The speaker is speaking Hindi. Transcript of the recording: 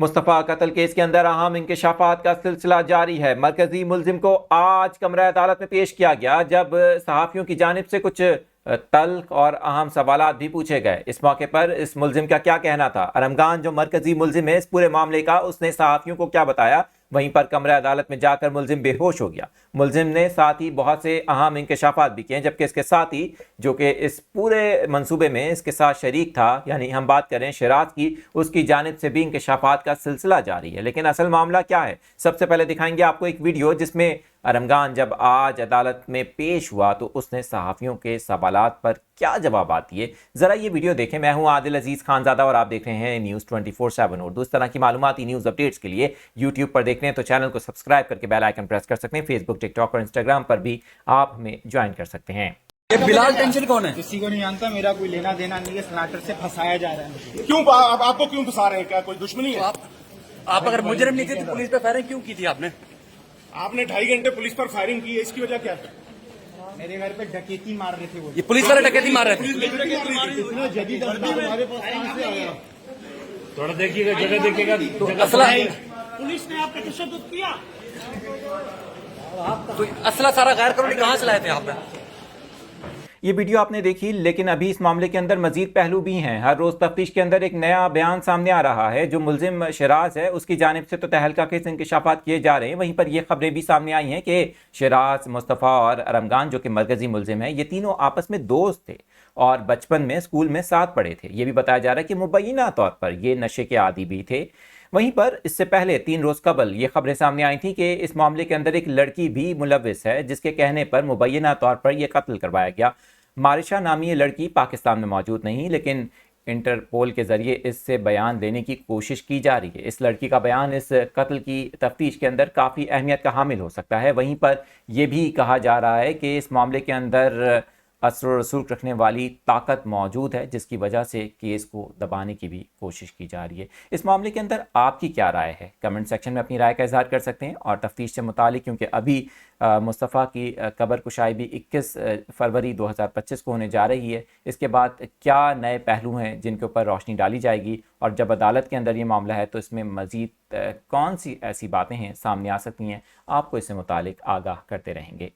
मुस्तफ़ा कत्ल केस के अंदर अहम इंकशाफात का सिलसिला जारी है। मरकजी मुलजिम को आज कमरा अदालत में पेश किया गया, जब सहाफ़ियों की जानिब से कुछ तल्ख और अहम सवालात भी पूछे गए। इस मौके पर इस मुलजिम का क्या कहना था, अरमगान जो मरकजी मुलजिम है इस पूरे मामले का, उसने सहाफ़ियों को क्या बताया। वहीं पर कमरा अदालत में जाकर मुलजिम बेहोश हो गया। मुलजिम ने साथ ही बहुत से अहम इंकशाफात भी किए, जबकि इसके साथ ही जो कि इस पूरे मंसूबे में इसके साथ शरीक था, यानी हम बात करें शरात की, उसकी जानिब से भी इंकशाफात का सिलसिला जारी है। लेकिन असल मामला क्या है, सबसे पहले दिखाएंगे आपको एक वीडियो जिसमें अरमगान जब आज अदालत में पेश हुआ तो उसने सहाफ़ियों के सवालात पर क्या जवाबात दिए। ज़रा ये वीडियो देखें। मैं हूं आदिल अजीज़ खानज़ादा और आप देख रहे हैं न्यूज़ 24/7। और इस तरह की मालूमाती न्यूज़ अपडेट्स के लिए यूट्यूब पर देख रहे हैं तो चैनल को सब्सक्राइब करके बेल आइकन प्रेस कर सकते हैं। फेसबुक, टिकटॉक और इंस्टाग्राम पर भी आप हमें ज्वाइन कर सकते हैं। ये बिलाल टेंशन कौन है? किसी को नहीं जानता, मेरा कोई लेना देना नहीं है। स्नाटर से फंसाया जा रहा है। क्यों आपको क्यों फंसा रहे हैं? क्या कोई दुश्मनी है? आप अगर मुजरिम नहीं थे तो पुलिस पे फायरिंग क्यों की थी आपने? आपने 2.5 घंटे पुलिस पर फायरिंग की है, इसकी वजह क्या है? मेरे घर पे डकैती मार रहे थे वो। ये पुलिस वाले डकैती मार रहे थे। इतना जदीद अंदाज हमारे पास कहां से आया? थोड़ा देखिएगा, जगह देखिएगा। तो असला पुलिस ने आप पे तशद्दुद किया। तो असला सारा गैर कानूनी कहाँ से लाए थे आप? ये वीडियो आपने देखी, लेकिन अभी इस मामले के अंदर मजीद पहलू भी हैं। हर रोज़ तफ्तीश के अंदर एक नया बयान सामने आ रहा है। जो मुलजिम शराज है उसकी जानिब से तो तहलका के इंकशाफात किए जा रहे हैं, वहीं पर यह खबरें भी सामने आई हैं कि शराज, मुस्तफ़ा और अरमगान जो कि मरकजी मुलजिम है, ये तीनों आपस में दोस्त थे और बचपन में स्कूल में साथ पढ़े थे। ये भी बताया जा रहा है कि मुबैना तौर पर ये नशे के आदी भी थे। वहीं पर इससे पहले 3 रोज़ कबल ये खबरें सामने आई थी कि इस मामले के अंदर एक लड़की भी मुलविस है, जिसके कहने पर मुबैना तौर पर यह कत्ल करवाया गया। मारिशा नामी ये लड़की पाकिस्तान में मौजूद नहीं, लेकिन इंटरपोल के ज़रिए इससे बयान लेने की कोशिश की जा रही है। इस लड़की का बयान इस कत्ल की तफ्तीश के अंदर काफ़ी अहमियत का हामिल हो सकता है। वहीं पर यह भी कहा जा रहा है कि इस मामले के अंदर असर व रसूख रखने वाली ताकत मौजूद है, जिसकी वजह से केस को दबाने की भी कोशिश की जा रही है। इस मामले के अंदर आपकी क्या राय है? कमेंट सेक्शन में अपनी राय का इजहार कर सकते हैं। और तफ्तीश से मुतालिक, क्योंकि अभी मुस्तफ़ा की कब्र कुशाई भी 21 फरवरी 2025 को होने जा रही है, इसके बाद क्या नए पहलू हैं जिनके ऊपर रोशनी डाली जाएगी, और जब अदालत के अंदर ये मामला है तो इसमें मज़ीद कौन सी ऐसी बातें हैं सामने आ सकती हैं, आपको इससे मुतालिक आगाह करते रहेंगे।